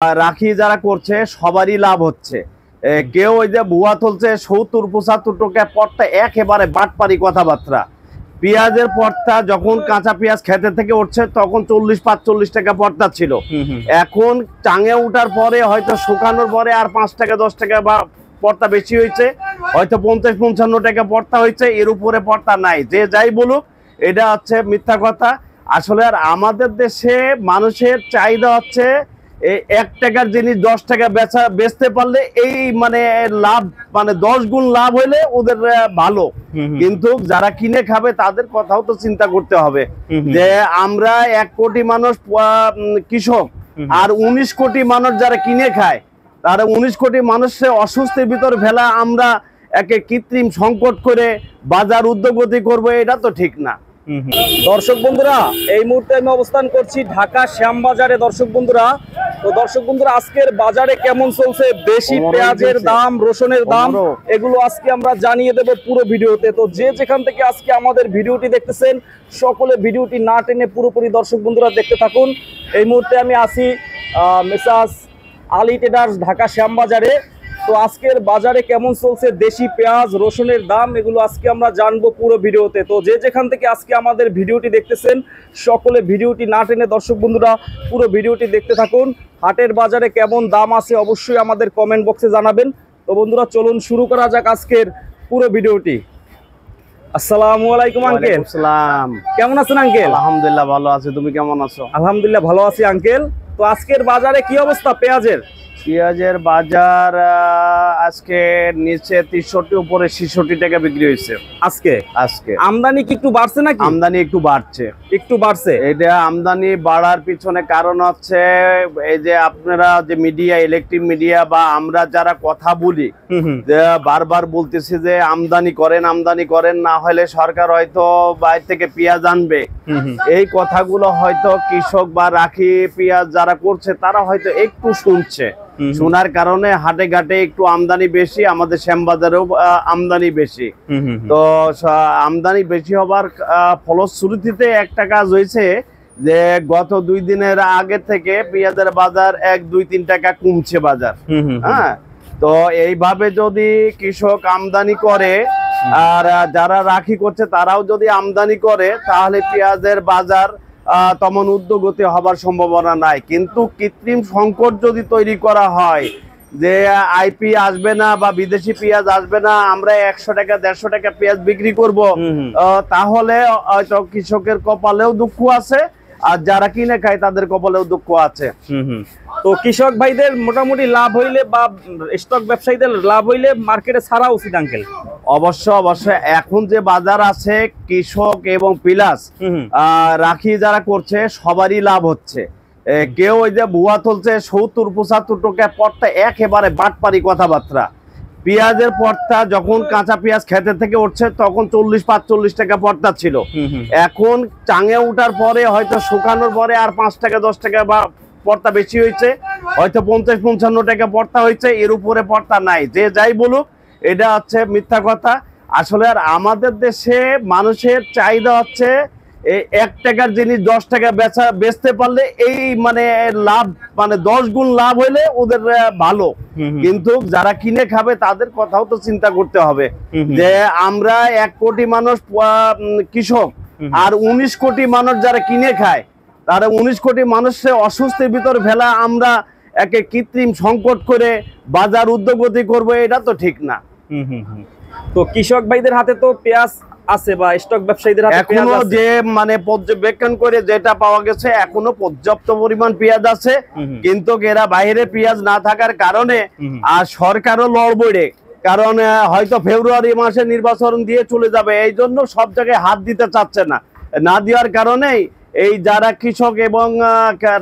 রাখি যারা করছে সবারই লাভ হচ্ছে। কেউ ওই যে ভুয়া তুলছে ৭০-৭৫ টাকা পড়তা, একেবারে বাটপারি কথাবার্তা। পেঁয়াজের পড়তা যখন কাঁচা পেঁয়াজ খেতে থেকে উঠছে তখন ৪০-৪৫ টাকা পড়তা ছিল। এখন টাঙে উঠার পরে হয়তো শুকানোর পরে আর ৫ টাকা ১০ টাকা বা পড়তা বেশি হয়েছে, হয়তো ৫০-৫৫ টাকা পড়তা হয়েছে, এর উপরে পড়তা নাই। যে যাই বলুক এটা হচ্ছে মিথ্যা কথা। আসলে আর আমাদের দেশে মানুষের চাহিদা হচ্ছে ১ টাকার জিনিস ১০ টাকা বেচতে পারলে এই মানে লাভ, মানে ১০ গুণ লাভ হইলে ওদের ভালো। কিন্তু যারা কিনে খাবে তাদের কথাও তো চিন্তা করতে হবে যে আমরা ১ কোটি মানুষ কৃষক আর ১৯ কোটি মানুষ যারা কিনে খায়, তারা ১৯ কোটি মানুষের অস্বস্তির ভিতর ফেলা আমরা একে কৃত্রিম সংকট করে বাজার উদ্যোগতি করবো, এটা তো ঠিক না। দর্শক বন্ধুরা, এই মুহূর্তে আমি অবস্থান করছি ঢাকা শ্যামবাজারে। দর্শক বন্ধুরা, তো দর্শক বন্ধুরা, আজকের বাজারে কেমন চলছে দেশি পেঁয়াজের দাম, রসুনের দাম, এগুলো আজকে আমরা জানিয়ে দেব পুরো ভিডিওতে। তো যে যেখান থেকে আজকে আমাদের ভিডিওটি দেখতেছেন সকলে ভিডিওটি না টেনে পুরোপুরি দর্শক বন্ধুরা দেখতে থাকুন। এই মুহূর্তে আমি আছি মেসার্স আলী ট্রেডার্স ঢাকা শ্যামবাজারে। তো আজকের বাজারে কেমন চলছে দেশি পেঁয়াজ, রসুনের দাম, এগুলো আজকে আমরা জানবো পুরো ভিডিওতে। তো যে যেখান থেকে আজকে আমাদের ভিডিওটি দেখতেছেন সকলে ভিডিওটি না টেনে দর্শক বন্ধুরা পুরো ভিডিওটি দেখতে থাকুন। হাটের বাজারে কেমন দাম আছে অবশ্যই আমাদের কমেন্ট বক্সে জানাবেন। তো বন্ধুরা চলুন শুরু করা যাক আজকের পুরো ভিডিওটি। আসসালামু আলাইকুম আঙ্কেল। আসসালাম। কেমন আছেন আঙ্কেল? আলহামদুলিল্লাহ ভালো আছি, তুমি কেমন আছো? আলহামদুলিল্লাহ ভালো আছি আঙ্কেল। তো আজকের বাজারে কি অবস্থা পেঁয়াজের? পেঁয়াজের বাজার আজকে নিচে ৬৩, উপরে ৬৬ টাকা বিক্রি হয়েছে আজকে। আমদানি কি একটু বাড়ছে নাকি? আমদানি একটু বাড়ছে। এটা আমদানি বাড়ার পিছনে কারণ হচ্ছে এই যে আপনারা যে মিডিয়া, ইলেকট্রিক মিডিয়া বা আমরা যারা কথা বলি, বারবার বলতেছি যে আমদানি করেন, না হলে সরকার হয়তো বাইরে থেকে পেঁয়াজ আনবে। এই কথাগুলো হয়তো কৃষক বা রাখি পেঁয়াজ যারা করছে তারা হয়তো একটু শুনছে, শোনার কারণে হাটে ঘাটে একটু আমদানি বেশি, আমাদের শ্যামবাজারেও আমদানি বেশি। তো আমদানি বেশি হবার ফলশ্রুতিতে একটা কাজ হয়েছে যে গত ২ দিনের আগে থেকে পেঁয়াজের বাজার ১-২-৩ টাকা কমছে বাজার। হ্যাঁ, তো এইভাবে যদি কৃষক আমদানি করে আর যারা রাখি করছে তারাও যদি আমদানি করে তাহলে পেঁয়াজের বাজার তেমন উদ্যোগতি হবার সম্ভাবনা নাই। কিন্তু কৃত্রিম সংকট যদি তৈরি করা হয় যে আইপি আসবে না বা বিদেশি পেঁয়াজ আসবে না, আমরা ১০০ টাকা ১৫০ টাকা পেঁয়াজ বিক্রি করব, তাহলে হয়তো কৃষকের কপালেও দুঃখ আছে আর যারা কিনে খায় তাদের কপালেও দুঃখ আছে। তো কৃষক ভাইদের মোটামুটি লাভ হইলে বা স্টক ব্যবসায়ীদের লাভ হইলে মার্কেটে ছাড়া উচিত আঙ্কেল। অবশ্যই এখন যে বাজার আছে কৃষক এবং প্লাস রাখি যারা করছে সবারই লাভ হচ্ছে। কেউ ওই যে ভুয়া তুলছে ৭০-৭৫ টাকা পড়তা, একেবারে বাটপারি কথাবার্তা। পেঁয়াজের পড়তা যখন কাঁচা পেঁয়াজ খেতে থেকে উঠছে তখন ৪০-৪৫ টাকা পড়তা ছিল। এখন টাঙে উঠার পরে হয়তো শুকানোর পরে আর ৫ টাকা ১০ টাকা বা পড়তা বেশি হয়েছে, হয়তো ৫০-৫৫ টাকা পড়তা হয়েছে, এর উপরে পড়তা নাই। যে যাই বলুক এটা হচ্ছে মিথ্যা কথা। আসলে আর আমাদের দেশে মানুষের চাহিদা হচ্ছে ১ টাকার জিনিস ১০ টাকা বেচতে পারলে এই মানে লাভ, মানে ১০ গুণ লাভ হইলে ওদের ভালো। কিন্তু যারা কিনে খাবে তাদের কথাও তো চিন্তা করতে হবে যে আমরা ১ কোটি মানুষ কৃষক আর ১৯ কোটি মানুষ যারা কিনে খায়, তারা ১৯ কোটি মানুষের অস্বস্তির ভিতর ফেলা আমরা একে কৃত্রিম সংকট করে বাজার উদ্যোগতি করবো, এটা তো ঠিক না। তো কৃষক ভাইদের হাতে তো পেঁয়াজ আছে বা স্টক ব্যবসায়ীদের হাতে এখনো যে মানে পর্যবেক্ষণ করে যেটা পাওয়া গেছে এখনো পর্যাপ্ত পরিমাণ পেঁয়াজ আছে, কিন্তু এরা বাইরে পেঁয়াজ না থাকার কারণে আর সরকারও লড়বড়ে, কারণ হয়তো ফেব্রুয়ারি মাসে নির্বাচন দিয়ে চলে যাবে, এই জন্য সব জায়গায় হাত দিতে চাচ্ছে না দেওয়ার কারণেই এই যারা কৃষক এবং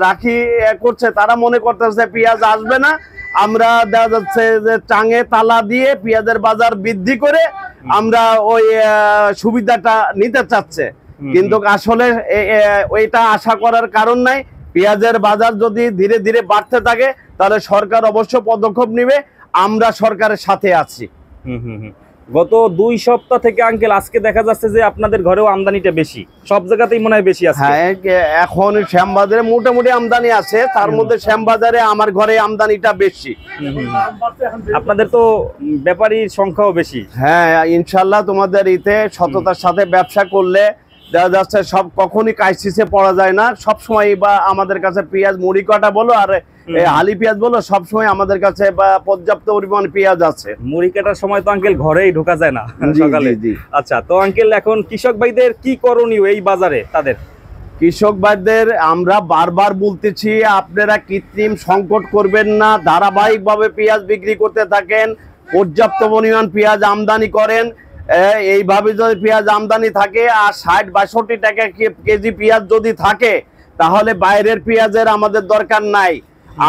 রাখি করছে তারা মনে করতেছে পেঁয়াজ আসবে না, আমরা দেখা যাচ্ছে যে টাঙে তালা দিয়ে পেঁয়াজের বাজার বৃদ্ধি করে আমরা ওই সুবিধাটা নিতে চাচ্ছে। কিন্তু আসলে ওইটা আশা করার কারণ নাই। পেঁয়াজের বাজার যদি ধীরে ধীরে বাড়তে থাকে তাহলে সরকার অবশ্য পদক্ষেপ নেবে, আমরা সরকারের সাথে আছি। গত 2 সপ্তাহ থেকে আঙ্কেল আজকে দেখা যাচ্ছে যে আপনাদের ঘরেও আমদানিটা বেশি, সব জায়গাতেই মনে হয় বেশি আছে। হ্যাঁ, এখন শ্যামবাজারে মোটামুটি আমদানি আছে, তার মধ্যে শ্যামবাজারে আমার ঘরে আমদানিটা বেশি। আপনাদের তো ব্যাপারীর সংখ্যাও বেশি। হ্যাঁ, ইনশাল্লাহ তোমাদের ইতে সততার সাথে ব্যবসা করলে দেখা যাচ্ছে সব কখনই ক্রাইসিসে পড়া যায় না। সবসময় বা আমাদের কাছে পেঁয়াজ মুড়ি কাটা বলো আর হালি পেঁয়াজ বলো, সবসময় আমাদের কাছে পর্যাপ্ত পরিমাণ পেঁয়াজ আছে। মুড়ি কাটার সময় তো আঙ্কেল ঘরেই ঢোকা যায় না সকালে। আচ্ছা, তো আঙ্কেল এখন কৃষক ভাইদের কি করণীয় এই বাজারে? তাদের কৃষক ভাইদের আমরা বারবার বলতেছি, আপনারা কৃত্রিম সংকট করবেন না, ধারাবাহিকভাবে পেঁয়াজ বিক্রি করতে থাকেন, পর্যাপ্ত পরিমাণ পেঁয়াজ আমদানি করেন। এইভাবে যদি পেঁয়াজ আমদানি থাকে আর 60-62 টাকা কেজি পেঁয়াজ যদি থাকে, তাহলে বাইরের পেঁয়াজের আমাদের দরকার নাই।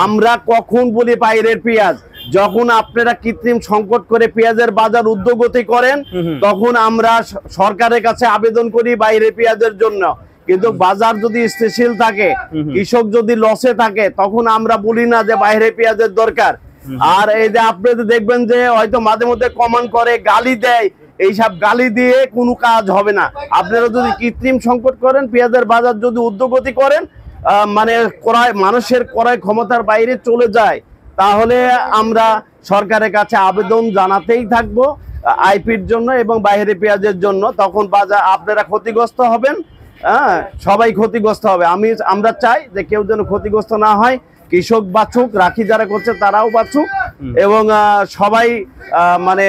আমরা কখন বলি বাইরের পেঁয়াজ, যখন আপনারা কৃত্রিম সংকট করে পেঁয়াজের বাজার ঊর্ধ্বগতি করেন, তখন আমরা সরকারের কাছে আবেদন করি বাইরের পেঁয়াজের জন্য। কিন্তু বাজার যদি স্থিতিশীল থাকে, কৃষক যদি লসে থাকে, তখন আমরা বলি না যে বাইরে পেঁয়াজের দরকার। আর এই যে আপনাদের দেখবেন যে হয়তো মাঝে মধ্যে কমেন্ট করে, গালি দেয়, এইসব গালি দিয়ে কোনো কাজ হবে না। আপনারা যদি কৃত্রিম সংকট করেন, পেঁয়াজের বাজার যদি ঊর্ধ্বগতি করেন, মানে মানুষের ক্রয় ক্ষমতার বাইরে চলে যায়, তাহলে আমরা সরকারের কাছে আবেদন জানাতেই থাকবো আইপির জন্য এবং বাইরে পেঁয়াজের জন্য। তখন বাজার আপনারা ক্ষতিগ্রস্ত হবেন, হ্যাঁ, সবাই ক্ষতিগ্রস্ত হবে। আমরা চাই যে কেউ যেন ক্ষতিগ্রস্ত না হয়, কৃষক বাঁচুক, রাখি যারা করছে তারাও বাঁচুক, এবং সবাই মানে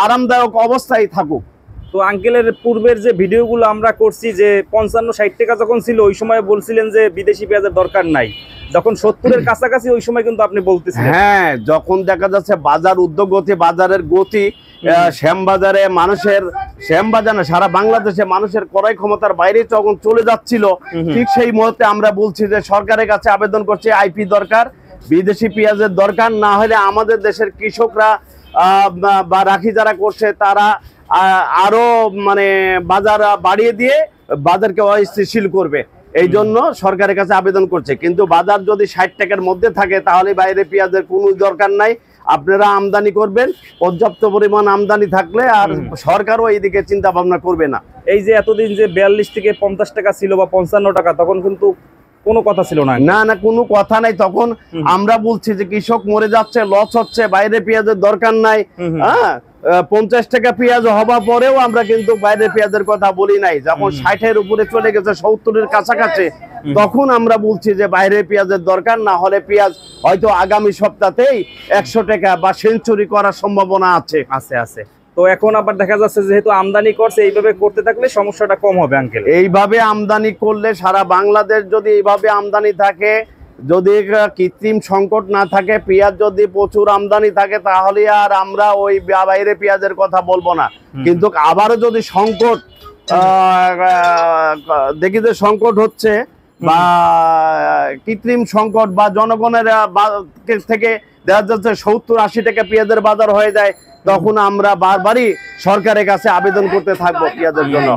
আরামদায়ক অবস্থায় থাকুক। তো আঙ্কেলের পূর্বের যে ভিডিওগুলো আমরা করছি, যে 55-60 টাকা যখন ছিল, ওই সময় বলছিলেন যে বিদেশি পেঁয়াজের দরকার নাই। যখন 70-এর কাছাকাছি, ওই সময় কিন্তু আপনি বলতেছিলেন। হ্যাঁ, যখন দেখা যাচ্ছে বাজার ঊর্ধ্বগতি, বাজারের গতি, শ্যামবাজারে মানুষের, শ্যামবাজার না সারা বাংলাদেশে মানুষের ক্রয় ক্ষমতার বাইরে যখন চলে যাচ্ছিল, ঠিক সেই মুহূর্তে আমরা বলছি যে সরকারের কাছে আবেদন করছি, আইপি দরকার, বিদেশি পেঁয়াজের দরকার। না হলে আমাদের দেশের কৃষকরা বা রাখি যারা করছে তারা আরো মানে বাজার বাড়িয়ে দিয়ে বাজারকে অস্থিতিশীল করবে। এই জন্য সরকারের কাছে আবেদন করছে। কিন্তু বাজার যদি 60 টাকার মধ্যে থাকে, তাহলে বাইরে পেঁয়াজের কোনো দরকার নাই। আপনারা আমদানি করবেন, পর্যাপ্ত পরিমাণ আমদানি থাকলে আর সরকারও এইদিকে চিন্তা ভাবনা করবে না। এই যে এতদিন যে 42 থেকে 50 টাকা ছিল বা 55 টাকা, তখন কিন্তু কোনো কথা ছিল না। না না, কোনো কথা নাই। তখন আমরা বলছি যে কৃষক মরে যাচ্ছে, লস হচ্ছে, বাইরে পেঁয়াজের দরকার নাই। হ্যাঁ, 50 টাকা পেঁয়াজ হওয়া পরেও আমরা কিন্তু বাইরে পেঁয়াজের কথা বলি নাই। যখন 60-এর উপরে চলে গেছে, 70-এর কাছাকাছি, তখন আমরা বলছি যে বাইরে পেঁয়াজের দরকার। না হলে পেঁয়াজ হয়তো আগামী সপ্তাহতেই 100 টাকা বা সেঞ্চুরি করার সম্ভাবনা আছে। আছে। তো এখন আবার দেখা যাচ্ছে যেহেতু আমদানি করছে, এইভাবে করতে থাকলে সমস্যাটা কম হবে আঙ্কেল। এইভাবে আমদানি করলে সারা বাংলাদেশ যদি এইভাবে আমদানি থাকে, যদি কৃত্রিম সংকট না থাকে, পেঁয়াজ যদি প্রচুর আমদানি থাকে, তাহলে আর আমরা ওই বাইরে পেঁয়াজের কথা বলবো না। কিন্তু আবারও যদি সংকট দেখি যে সংকট হচ্ছে, বা কৃত্রিম সংকট বা জনগণের থেকে দেখা যাচ্ছে 70-80 টাকা পেঁয়াজের বাজার হয়ে যায়, তখন আমরা বারবারই সরকারের কাছে আবেদন করতে থাকবো পেঁয়াজের জন্য।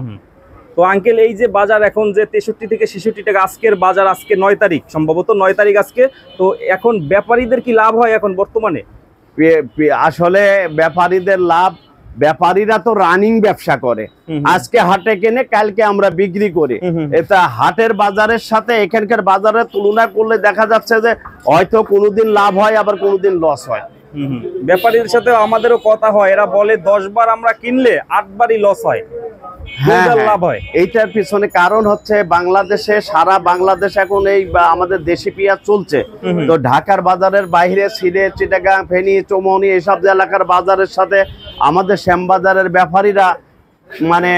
তো আঙ্কেল, এই যে বাজার এখন যে 63 থেকে 66 টাকা, আজকের বাজার, আজকে 9 তারিখ, সম্ভবত 9 তারিখ আজকে, তো এখন ব্যাপারীদের কি লাভ হয় এখন বর্তমানে? আসলে ব্যাপারীদের লাভ, ব্যাপারীরা তো রানিং ব্যবসা করে, আজকে হাটে কেনে কালকে আমরা বিক্রি করি। এটা হাটের বাজারের সাথে এখানকার বাজারের তুলনা করলে দেখা যাচ্ছে যে হয়তো কোনোদিন লাভ হয়, আবার কোনোদিন লস হয়। ব্যাপারীদের সাথে আমাদেরও কথা হয়, এরা বলে 10 বার আমরা কিনলে 8 বারই লস হয়। লাভ হয়। এইটার পিছনে কারণ হচ্ছে বাংলাদেশে, সারা বাংলাদেশ এখন এই আমাদের দেশি পেঁয়াজ চলছে। তো ঢাকার বাজারের বাইরে সিলেট, চিটাগাং, ফেনী, চৌমনি এইসব এলাকার বাজারের সাথে আমাদের শ্যামবাজারের ব্যাপারীরা মানে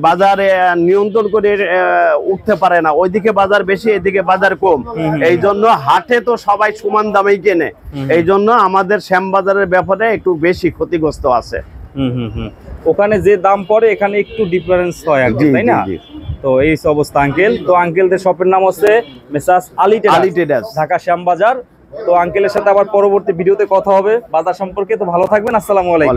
বাজারে নিয়ন্ত্রণ করে উঠতে পারে না। ওইদিকে বাজার বেশি, এদিকে বাজার কম। এই জন্য হাটে তো সবাই সমান দামেই কেনে। এই জন্য আমাদের শ্যামবাজারের ব্যাপারে একটু বেশি ক্ষতিগ্রস্ত আছে। ওখানে যে দাম পড়ে এখানে একটু ডিফারেন্স হয়, তাই না? তো এই অবস্থা আঙ্কেল। তো আঙ্কেলদের শপের নাম হচ্ছে মেসার্স আলী ট্রেডার্স, ঢাকা শ্যামবাজার। তো আঙ্কেলের সাথে আবার পরবর্তী ভিডিওতে কথা হবে বাজার সম্পর্কে। তো ভালো থাকবেন, আসসালামু আলাইকুম।